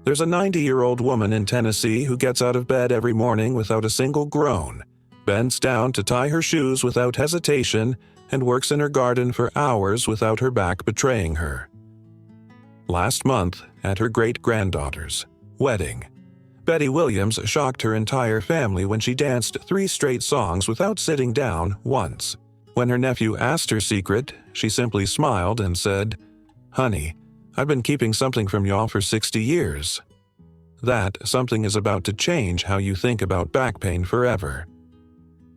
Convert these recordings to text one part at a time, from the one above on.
There's a 90-year-old woman in Tennessee who gets out of bed every morning without a single groan, bends down to tie her shoes without hesitation, and works in her garden for hours without her back betraying her. Last month, at her great-granddaughter's wedding, Betty Williams shocked her entire family when she danced 3 straight songs without sitting down once. When her nephew asked her secret, she simply smiled and said, "Honey, I've been keeping something from y'all for 60 years. That something is about to change how you think about back pain forever."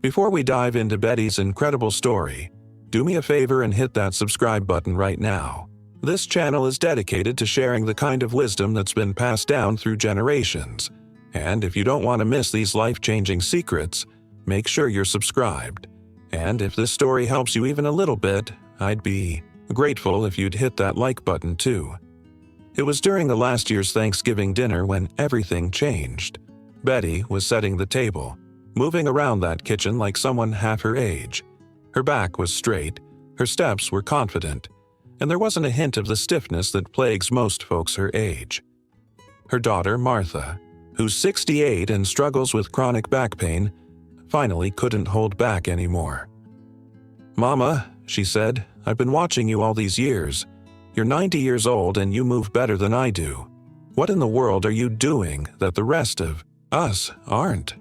Before we dive into Betty's incredible story, do me a favor and hit that subscribe button right now. This channel is dedicated to sharing the kind of wisdom that's been passed down through generations. And if you don't want to miss these life-changing secrets, make sure you're subscribed. And if this story helps you even a little bit, I'd be grateful if you'd hit that like button too. It was during the last year's Thanksgiving dinner when everything changed. Betty was setting the table, moving around that kitchen like someone half her age. Her back was straight, her steps were confident, and there wasn't a hint of the stiffness that plagues most folks her age. Her daughter, Martha, who's 68 and struggles with chronic back pain, finally couldn't hold back anymore. "Mama," she said, "I've been watching you all these years. You're 90 years old and you move better than I do. What in the world are you doing that the rest of us aren't?"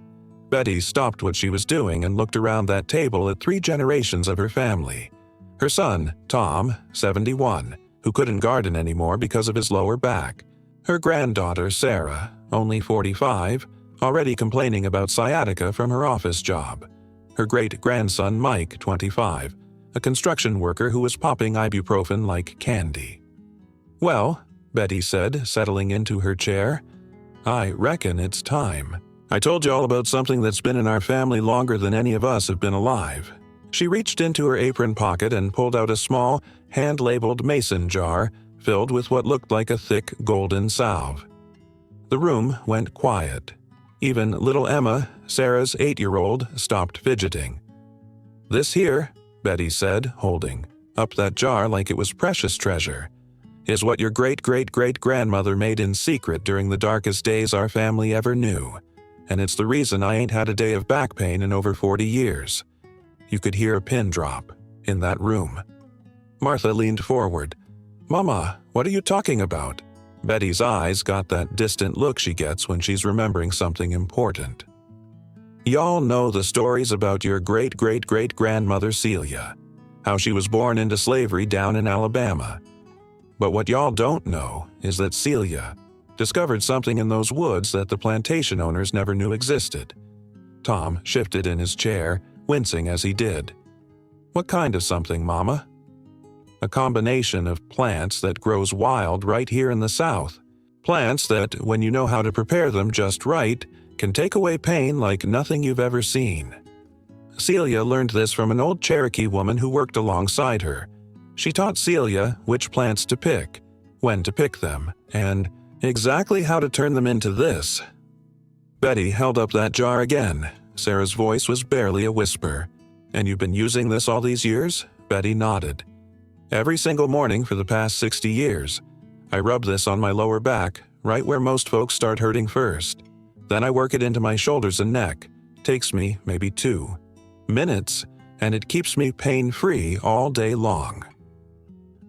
Betty stopped what she was doing and looked around that table at 3 generations of her family. Her son, Tom, 71, who couldn't garden anymore because of his lower back. Her granddaughter, Sarah, only 45, already complaining about sciatica from her office job. Her great-grandson, Mike, 25, a construction worker who was popping ibuprofen like candy. "Well," Betty said, settling into her chair, "I reckon it's time. I told you all about something that's been in our family longer than any of us have been alive." She reached into her apron pocket and pulled out a small, hand-labeled mason jar filled with what looked like a thick golden salve. The room went quiet. Even little Emma, Sarah's 8-year-old, stopped fidgeting. "This here," Betty said, holding up that jar like it was precious treasure, "is what your great-great-great-grandmother made in secret during the darkest days our family ever knew. And it's the reason I ain't had a day of back pain in over 40 years. You could hear a pin drop in that room. Martha leaned forward. "Mama, what are you talking about?" Betty's eyes got that distant look she gets when she's remembering something important. "Y'all know the stories about your great-great-great-grandmother Celia, how she was born into slavery down in Alabama. But what y'all don't know is that Celia discovered something in those woods that the plantation owners never knew existed." Tom shifted in his chair, wincing as he did. "What kind of something, Mama?" "A combination of plants that grows wild right here in the South. Plants that, when you know how to prepare them just right, can take away pain like nothing you've ever seen. Celia learned this from an old Cherokee woman who worked alongside her. She taught Celia which plants to pick, when to pick them, and exactly how to turn them into this." Betty held up that jar again. Sarah's voice was barely a whisper. "And you've been using this all these years?" Betty nodded. "Every single morning for the past 60 years. I rub this on my lower back, right where most folks start hurting first. Then I work it into my shoulders and neck. Takes me maybe 2 minutes, and it keeps me pain-free all day long."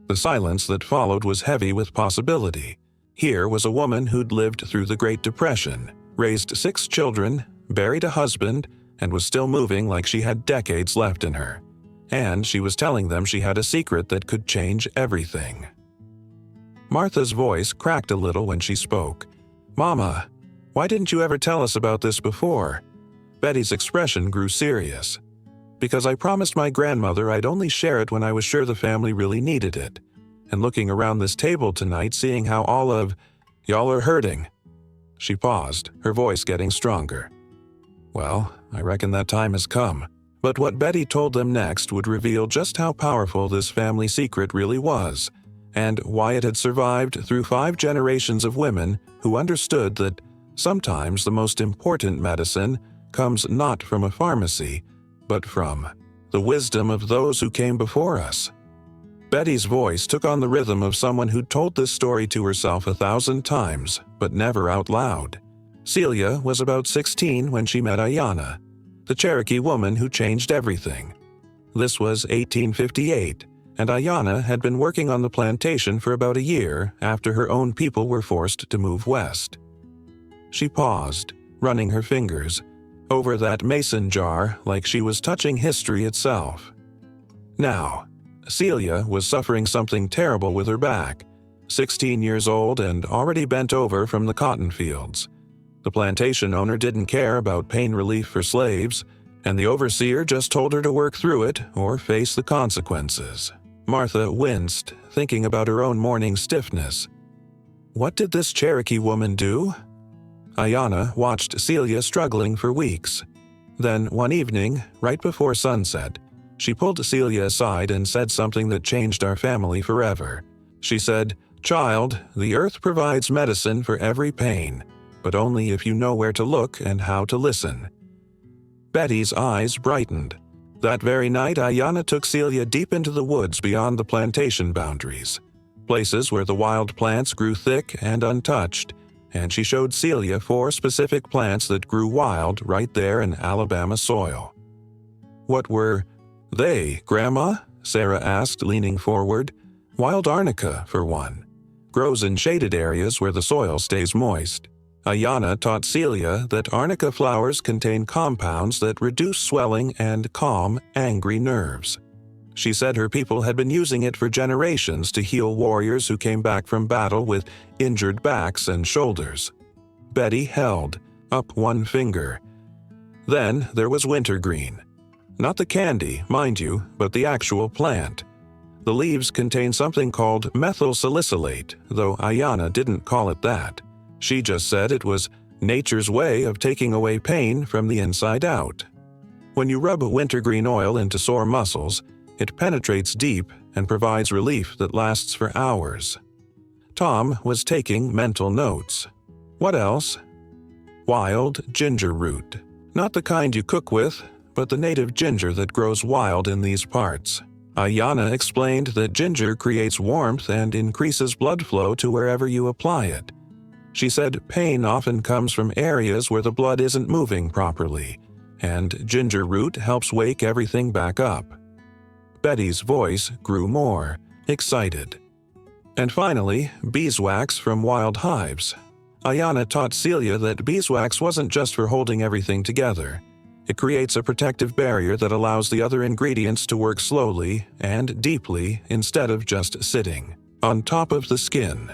The silence that followed was heavy with possibility. Here was a woman who'd lived through the Great Depression, raised 6 children, buried a husband, and was still moving like she had decades left in her. And she was telling them she had a secret that could change everything. Martha's voice cracked a little when she spoke. "Mama, why didn't you ever tell us about this before?" Betty's expression grew serious. "Because I promised my grandmother I'd only share it when I was sure the family really needed it. And looking around this table tonight, seeing how all of y'all are hurting." She paused, her voice getting stronger. "Well, I reckon that time has come." But what Betty told them next would reveal just how powerful this family secret really was, and why it had survived through 5 generations of women who understood that sometimes the most important medicine comes not from a pharmacy, but from the wisdom of those who came before us. Betty's voice took on the rhythm of someone who'd told this story to herself 1,000 times, but never out loud. Celia was about 16 when she met Ayanna, the Cherokee woman who changed everything. This was 1858, and Ayanna had been working on the plantation for about a year after her own people were forced to move west. She paused, running her fingers over that mason jar like she was touching history itself. Now, Celia was suffering something terrible with her back, 16 years old and already bent over from the cotton fields. The plantation owner didn't care about pain relief for slaves, and the overseer just told her to work through it or face the consequences. Martha winced, thinking about her own morning stiffness. What did this Cherokee woman do? Ayanna watched Celia struggling for weeks. Then, one evening, right before sunset, she pulled Celia aside and said something that changed our family forever. She said, "Child, the earth provides medicine for every pain, but only if you know where to look and how to listen." Betty's eyes brightened. That very night, Ayanna took Celia deep into the woods beyond the plantation boundaries, places where the wild plants grew thick and untouched, and she showed Celia 4 specific plants that grew wild right there in Alabama soil. "What were they, Grandma?" Sarah asked, leaning forward. "Wild arnica, for one. Grows in shaded areas where the soil stays moist." Ayanna taught Celia that arnica flowers contain compounds that reduce swelling and calm angry nerves. She said her people had been using it for generations to heal warriors who came back from battle with injured backs and shoulders. Betty held up one finger. Then there was wintergreen. Not the candy, mind you, but the actual plant. The leaves contain something called methyl salicylate, though Ayanna didn't call it that. She just said it was nature's way of taking away pain from the inside out. When you rub wintergreen oil into sore muscles, it penetrates deep and provides relief that lasts for hours. Tom was taking mental notes. What else? Wild ginger root. Not the kind you cook with, but the native ginger that grows wild in these parts. Ayanna explained that ginger creates warmth and increases blood flow to wherever you apply it. She said pain often comes from areas where the blood isn't moving properly, and ginger root helps wake everything back up. Betty's voice grew more excited. And finally, beeswax from wild hives. Ayanna taught Celia that beeswax wasn't just for holding everything together. It creates a protective barrier that allows the other ingredients to work slowly and deeply instead of just sitting on top of the skin.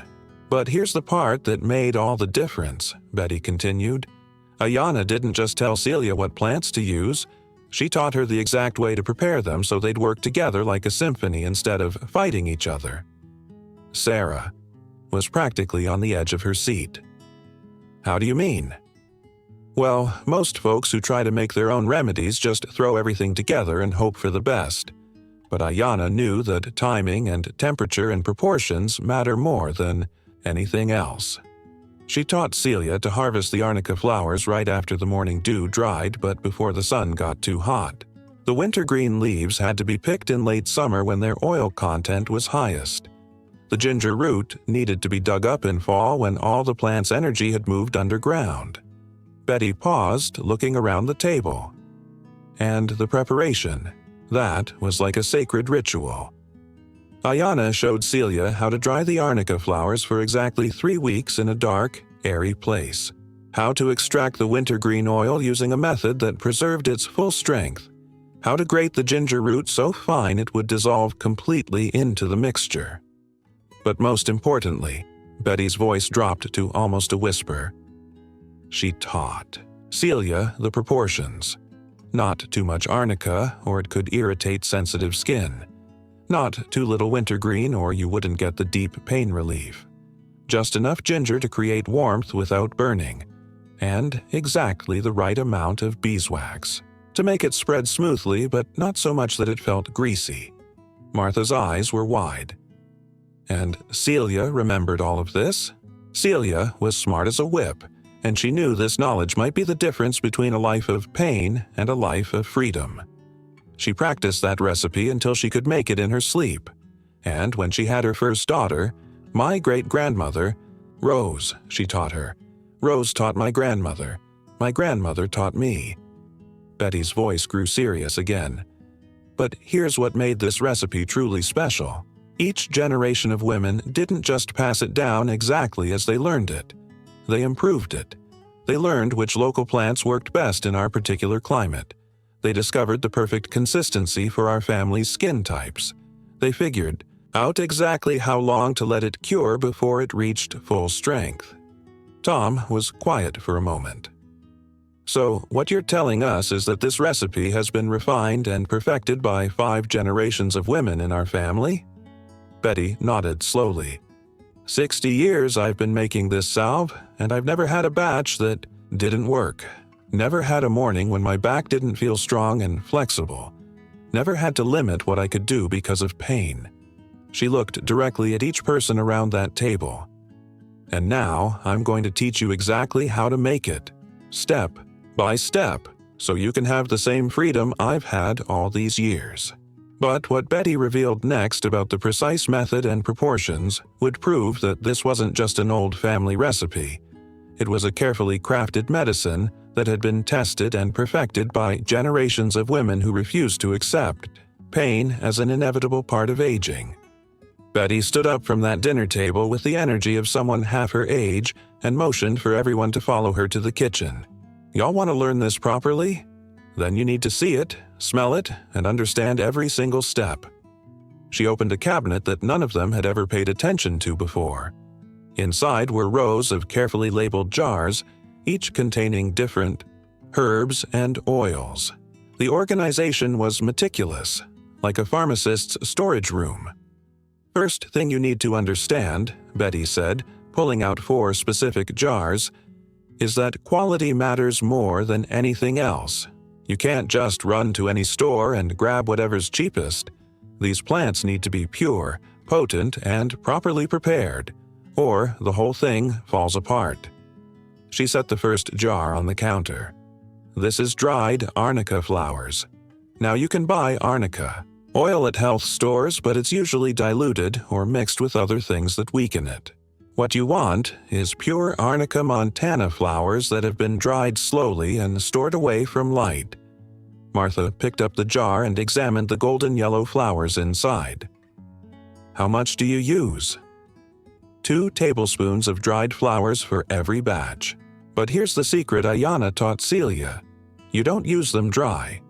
But here's the part that made all the difference, Betty continued. Ayanna didn't just tell Celia what plants to use. She taught her the exact way to prepare them so they'd work together like a symphony instead of fighting each other. Sarah was practically on the edge of her seat. How do you mean? Well, most folks who try to make their own remedies just throw everything together and hope for the best. But Ayanna knew that timing and temperature and proportions matter more than anything else. She taught Celia to harvest the arnica flowers right after the morning dew dried but before the sun got too hot. The wintergreen leaves had to be picked in late summer when their oil content was highest. The ginger root needed to be dug up in fall when all the plant's energy had moved underground. Betty paused, looking around the table. And the preparation. That was like a sacred ritual. Ayanna showed Celia how to dry the arnica flowers for exactly 3 weeks in a dark, airy place. How to extract the wintergreen oil using a method that preserved its full strength. How to grate the ginger root so fine it would dissolve completely into the mixture. But most importantly, Betty's voice dropped to almost a whisper. She taught Celia the proportions. Not too much arnica, or it could irritate sensitive skin. Not too little wintergreen, or you wouldn't get the deep pain relief. Just enough ginger to create warmth without burning. And exactly the right amount of beeswax to make it spread smoothly, but not so much that it felt greasy. Martha's eyes were wide. And Celia remembered all of this. Celia was smart as a whip, and she knew this knowledge might be the difference between a life of pain and a life of freedom. She practiced that recipe until she could make it in her sleep, And when she had her first daughter, my great-grandmother, Rose, she taught her. Rose taught my grandmother. My grandmother taught me. Betty's voice grew serious again. But here's what made this recipe truly special. Each generation of women didn't just pass it down exactly as they learned it. They improved it. They learned which local plants worked best in our particular climate. They discovered the perfect consistency for our family's skin types. They figured out exactly how long to let it cure before it reached full strength. Tom was quiet for a moment. So, what you're telling us is that this recipe has been refined and perfected by 5 generations of women in our family? Betty nodded slowly. 60 years I've been making this salve, and I've never had a batch that didn't work. Never had a morning when my back didn't feel strong and flexible. Never had to limit what I could do because of pain. She looked directly at each person around that table. And now I'm going to teach you exactly how to make it, step by step, so you can have the same freedom I've had all these years. But what Betty revealed next about the precise method and proportions would prove that this wasn't just an old family recipe. It was a carefully crafted medicine that had been tested and perfected by generations of women who refused to accept pain as an inevitable part of aging. Betty stood up from that dinner table with the energy of someone half her age and motioned for everyone to follow her to the kitchen. Y'all want to learn this properly? Then you need to see it, smell it, and understand every single step. She opened a cabinet that none of them had ever paid attention to before. Inside were rows of carefully labeled jars, each containing different herbs and oils. The organization was meticulous, like a pharmacist's storage room. First thing you need to understand, Betty said, pulling out 4 specific jars, is that quality matters more than anything else. You can't just run to any store and grab whatever's cheapest. These plants need to be pure, potent, and properly prepared, or the whole thing falls apart. She set the first jar on the counter. This is dried arnica flowers. Now you can buy arnica oil at health stores, but it's usually diluted or mixed with other things that weaken it. What you want is pure arnica montana flowers that have been dried slowly and stored away from light. Martha picked up the jar and examined the golden yellow flowers inside. How much do you use? 2 tablespoons of dried flowers for every batch. But here's the secret Ayanna taught Celia. You don't use them dry.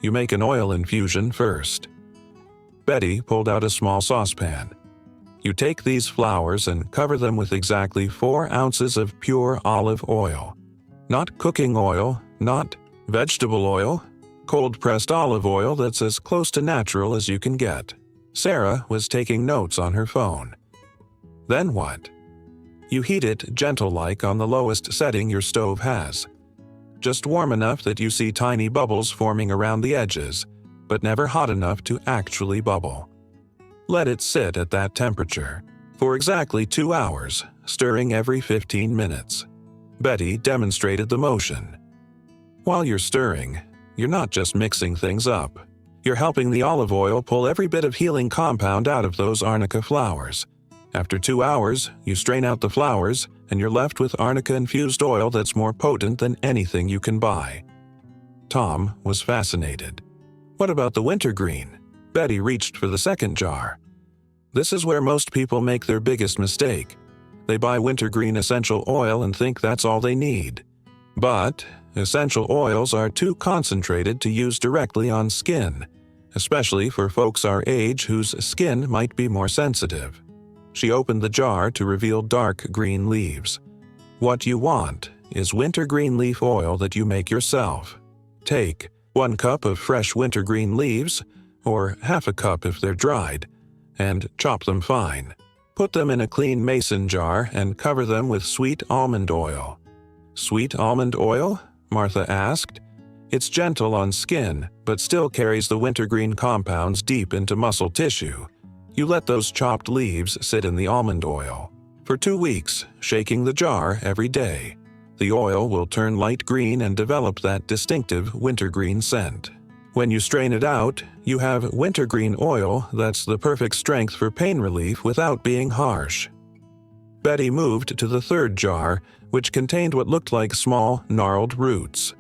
You make an oil infusion first. Betty pulled out a small saucepan. You take these flowers and cover them with exactly 4 ounces of pure olive oil. Not cooking oil, not vegetable oil, cold-pressed olive oil that's as close to natural as you can get. Sarah was taking notes on her phone. Then what? You heat it gentle-like on the lowest setting your stove has. Just warm enough that you see tiny bubbles forming around the edges, but never hot enough to actually bubble. Let it sit at that temperature for exactly 2 hours, stirring every 15 minutes. Betty demonstrated the motion. While you're stirring, you're not just mixing things up. You're helping the olive oil pull every bit of healing compound out of those arnica flowers. After 2 hours, you strain out the flowers, and you're left with arnica-infused oil that's more potent than anything you can buy. Tom was fascinated. What about the wintergreen? Betty reached for the second jar. This is where most people make their biggest mistake. They buy wintergreen essential oil and think that's all they need. But essential oils are too concentrated to use directly on skin, especially for folks our age whose skin might be more sensitive. She opened the jar to reveal dark green leaves. What you want is wintergreen leaf oil that you make yourself. Take 1 cup of fresh wintergreen leaves, or half a cup if they're dried, and chop them fine. Put them in a clean mason jar and cover them with sweet almond oil. Sweet almond oil? Martha asked. It's gentle on skin, but still carries the wintergreen compounds deep into muscle tissue. You let those chopped leaves sit in the almond oil for 2 weeks, shaking the jar every day. The oil will turn light green and develop that distinctive wintergreen scent. When you strain it out, you have wintergreen oil that's the perfect strength for pain relief without being harsh. Betty moved to the third jar, which contained what looked like small, gnarled roots.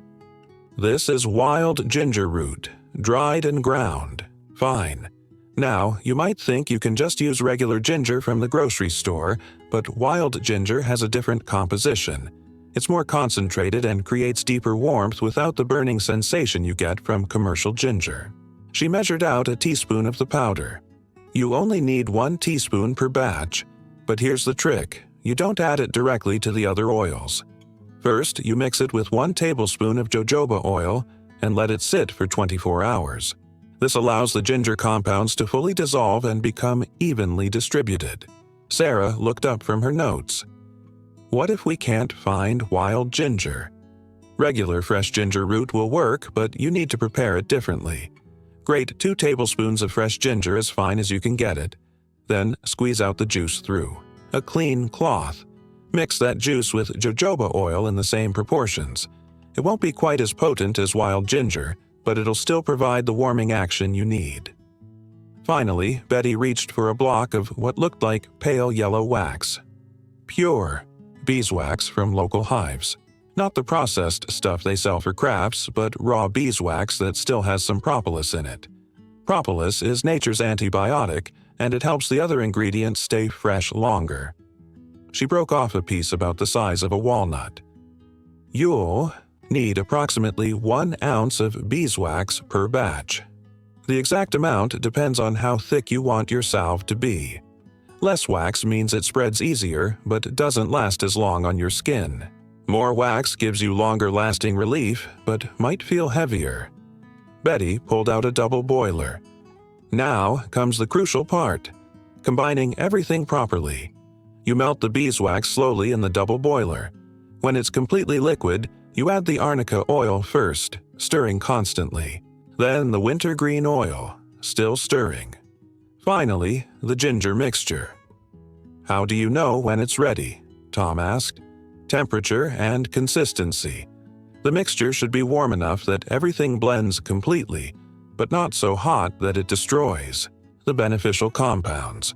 This is wild ginger root, dried and ground. Fine. Now, you might think you can just use regular ginger from the grocery store, but wild ginger has a different composition. It's more concentrated and creates deeper warmth without the burning sensation you get from commercial ginger. She measured out a teaspoon of the powder. You only need 1 teaspoon per batch, but here's the trick. You don't add it directly to the other oils. First, you mix it with 1 tablespoon of jojoba oil and let it sit for 24 hours. This allows the ginger compounds to fully dissolve and become evenly distributed. Sarah looked up from her notes. What if we can't find wild ginger? Regular fresh ginger root will work, but you need to prepare it differently. Grate 2 tablespoons of fresh ginger as fine as you can get it. Then squeeze out the juice through a clean cloth. Mix that juice with jojoba oil in the same proportions. It won't be quite as potent as wild ginger, but it'll still provide the warming action you need. Finally, Betty reached for a block of what looked like pale yellow wax. Pure beeswax from local hives. Not the processed stuff they sell for crafts, but raw beeswax that still has some propolis in it. Propolis is nature's antibiotic, and it helps the other ingredients stay fresh longer. She broke off a piece about the size of a walnut. You'll need approximately 1 ounce of beeswax per batch. The exact amount depends on how thick you want your salve to be. Less wax means it spreads easier, but doesn't last as long on your skin. More wax gives you longer-lasting relief, but might feel heavier. Betty pulled out a double boiler. Now comes the crucial part, combining everything properly. You melt the beeswax slowly in the double boiler. When it's completely liquid, you add the arnica oil first, stirring constantly. Then the wintergreen oil, still stirring. Finally, the ginger mixture. How do you know when it's ready? Tom asked. Temperature and consistency. The mixture should be warm enough that everything blends completely, but not so hot that it destroys the beneficial compounds.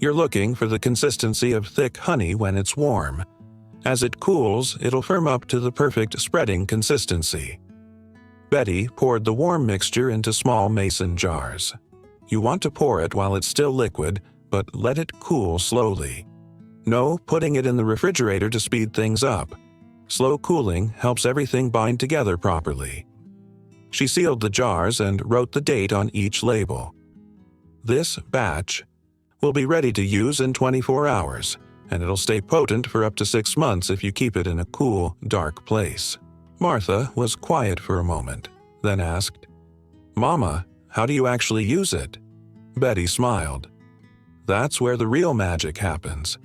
You're looking for the consistency of thick honey when it's warm. As it cools, it'll firm up to the perfect spreading consistency. Betty poured the warm mixture into small mason jars. You want to pour it while it's still liquid, but let it cool slowly. No putting it in the refrigerator to speed things up. Slow cooling helps everything bind together properly. She sealed the jars and wrote the date on each label. This batch will be ready to use in 24 hours, and it'll stay potent for up to 6 months if you keep it in a cool, dark place. Martha was quiet for a moment, then asked, "Mama, how do you actually use it?" Betty smiled. That's where the real magic happens.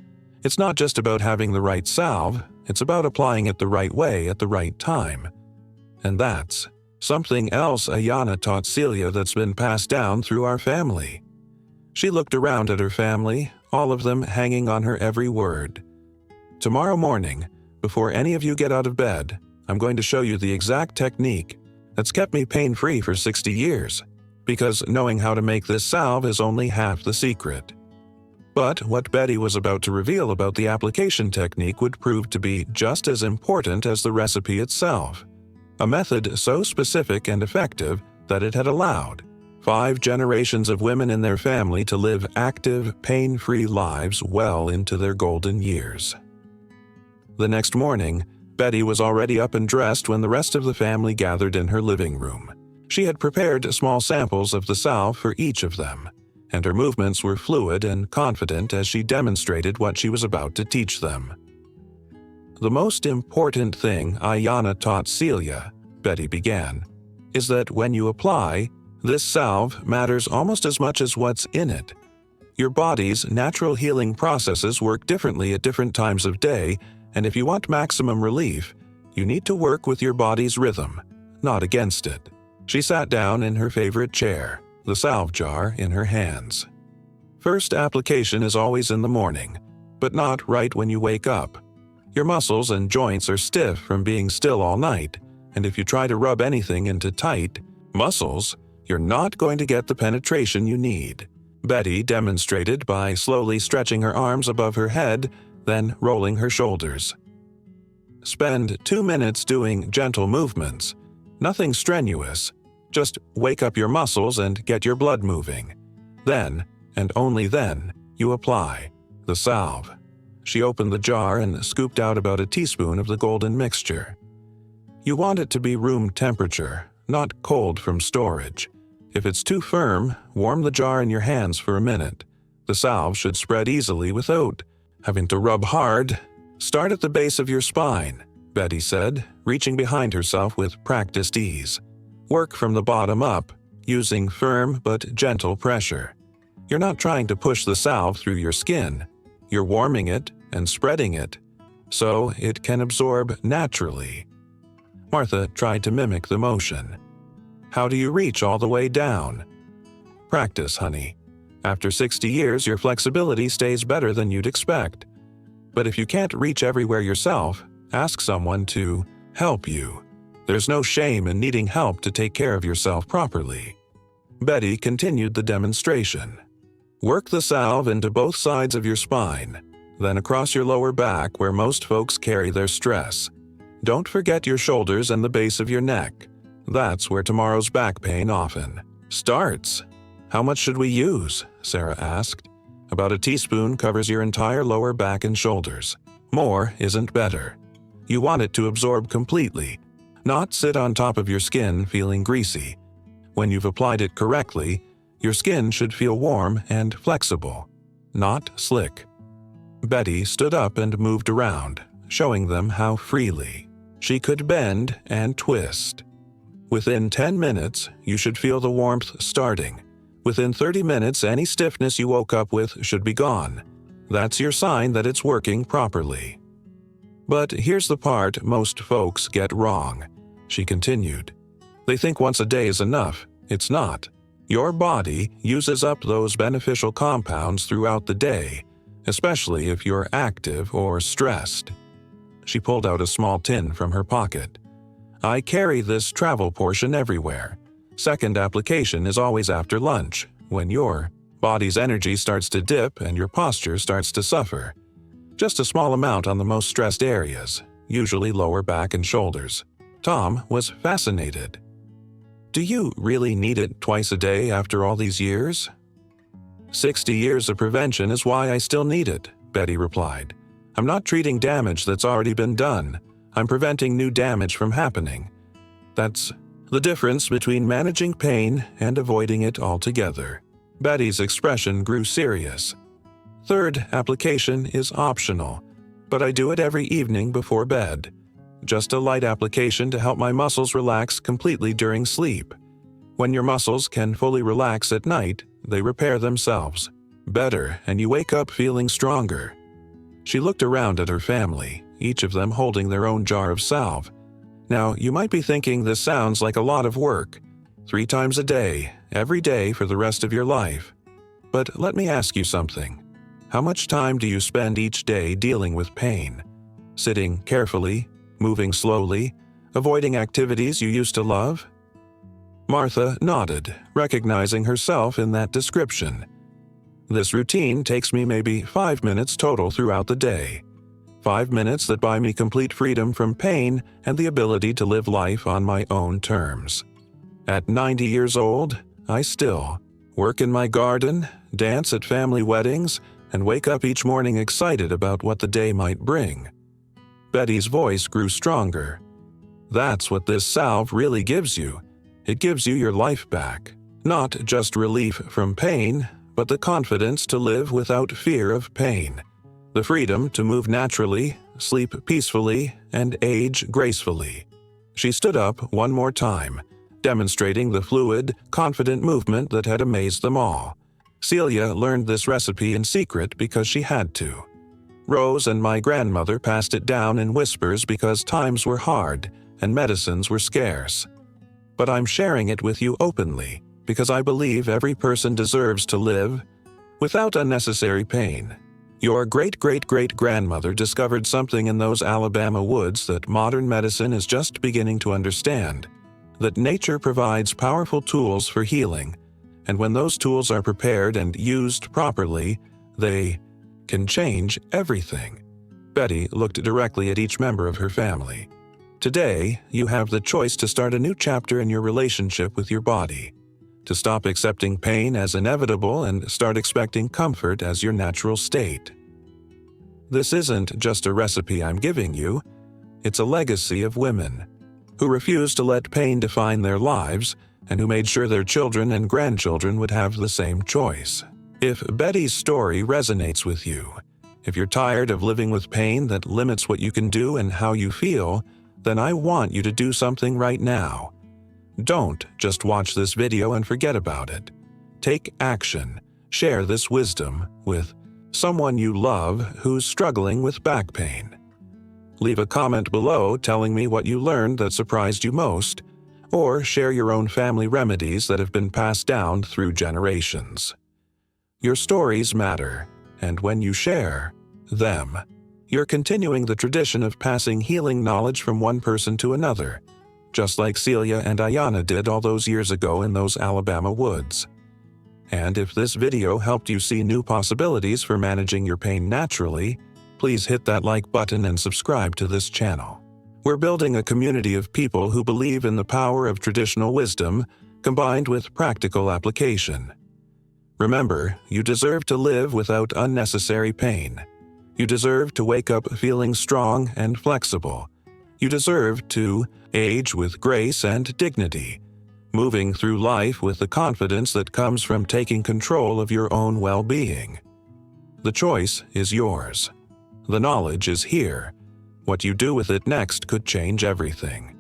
It's not just about having the right salve, it's about applying it the right way at the right time. And that's something else Ayana taught Celia that's been passed down through our family. She looked around at her family, all of them hanging on her every word. Tomorrow morning, before any of you get out of bed, I'm going to show you the exact technique that's kept me pain-free for 60 years, because knowing how to make this salve is only half the secret. But what Betty was about to reveal about the application technique would prove to be just as important as the recipe itself. A method so specific and effective that it had allowed 5 generations of women in their family to live active, pain-free lives well into their golden years. The next morning, Betty was already up and dressed when the rest of the family gathered in her living room. She had prepared small samples of the salve for each of them, and her movements were fluid and confident as she demonstrated what she was about to teach them. The most important thing Ayana taught Celia, Betty began, is that when you apply, this salve matters almost as much as what's in it. Your body's natural healing processes work differently at different times of day, and if you want maximum relief, you need to work with your body's rhythm, not against it. She sat down in her favorite chair, the salve jar in her hands. First application is always in the morning, but not right when you wake up. Your muscles and joints are stiff from being still all night, and if you try to rub anything into tight, Muscles? You're not going to get the penetration you need. Betty demonstrated by slowly stretching her arms above her head, then rolling her shoulders. Spend 2 minutes doing gentle movements. Nothing strenuous. Just wake up your muscles and get your blood moving. Then, and only then, you apply the salve. She opened the jar and scooped out about a teaspoon of the golden mixture. You want it to be room temperature, not cold from storage. If it's too firm, warm the jar in your hands for a minute. The salve should spread easily without having to rub hard. Start at the base of your spine, Betty said, reaching behind herself with practiced ease. Work from the bottom up, using firm but gentle pressure. You're not trying to push the salve through your skin. You're warming it and spreading it, so it can absorb naturally. Martha tried to mimic the motion. How do you reach all the way down? Practice, honey. After 60 years, your flexibility stays better than you'd expect. But if you can't reach everywhere yourself, ask someone to help you. There's no shame in needing help to take care of yourself properly. Betty continued the demonstration. Work the salve into both sides of your spine, then across your lower back where most folks carry their stress. Don't forget your shoulders and the base of your neck. That's where tomorrow's back pain often starts. How much should we use? Sarah asked. About a teaspoon covers your entire lower back and shoulders. More isn't better. You want it to absorb completely, not sit on top of your skin feeling greasy. When you've applied it correctly, your skin should feel warm and flexible, not slick. Betty stood up and moved around, showing them how freely she could bend and twist. Within 10 minutes, you should feel the warmth starting. Within 30 minutes, any stiffness you woke up with should be gone. That's your sign that it's working properly. But here's the part most folks get wrong, she continued. They think once a day is enough. It's not. Your body uses up those beneficial compounds throughout the day, especially if you're active or stressed. She pulled out a small tin from her pocket. I carry this travel portion everywhere. Second application is always after lunch, when your body's energy starts to dip and your posture starts to suffer. Just a small amount on the most stressed areas, usually lower back and shoulders. Tom was fascinated. Do you really need it twice a day after all these years? 60 years of prevention is why I still need it, Betty replied. I'm not treating damage that's already been done. I'm preventing new damage from happening. That's the difference between managing pain and avoiding it altogether. Betty's expression grew serious. Third application is optional, but I do it every evening before bed. Just a light application to help my muscles relax completely during sleep. When your muscles can fully relax at night, they repair themselves better and you wake up feeling stronger. She looked around at her family, each of them holding their own jar of salve. Now, you might be thinking this sounds like a lot of work. 3 times a day, every day for the rest of your life. But let me ask you something. How much time do you spend each day dealing with pain? Sitting carefully, moving slowly, avoiding activities you used to love? Martha nodded, recognizing herself in that description. This routine takes me maybe 5 minutes total throughout the day. 5 minutes that buy me complete freedom from pain and the ability to live life on my own terms. At 90 years old, I still work in my garden, dance at family weddings, and wake up each morning excited about what the day might bring. Betty's voice grew stronger. That's what this salve really gives you. It gives you your life back. Not just relief from pain, but the confidence to live without fear of pain. The freedom to move naturally, sleep peacefully, and age gracefully. She stood up one more time, demonstrating the fluid, confident movement that had amazed them all. Celia learned this recipe in secret because she had to. Rose and my grandmother passed it down in whispers because times were hard and medicines were scarce. But I'm sharing it with you openly because I believe every person deserves to live without unnecessary pain. Your great-great-great-grandmother discovered something in those Alabama woods that modern medicine is just beginning to understand. that nature provides powerful tools for healing, and when those tools are prepared and used properly, they can change everything. Betty looked directly at each member of her family. Today, you have the choice to start a new chapter in your relationship with your body, to stop accepting pain as inevitable and start expecting comfort as your natural state. This isn't just a recipe I'm giving you, it's a legacy of women who refused to let pain define their lives and who made sure their children and grandchildren would have the same choice. If Betty's story resonates with you, if you're tired of living with pain that limits what you can do and how you feel, then I want you to do something right now. Don't just watch this video and forget about it. Take action. Share this wisdom with someone you love who's struggling with back pain. Leave a comment below telling me what you learned that surprised you most, or share your own family remedies that have been passed down through generations. Your stories matter, and when you share them, you're continuing the tradition of passing healing knowledge from one person to another, just like Celia and Ayana did all those years ago in those Alabama woods. And if this video helped you see new possibilities for managing your pain naturally, please hit that like button and subscribe to this channel. We're building a community of people who believe in the power of traditional wisdom combined with practical application. Remember, you deserve to live without unnecessary pain. You deserve to wake up feeling strong and flexible. You deserve to age with grace and dignity, moving through life with the confidence that comes from taking control of your own well-being. The choice is yours. The knowledge is here. What you do with it next could change everything.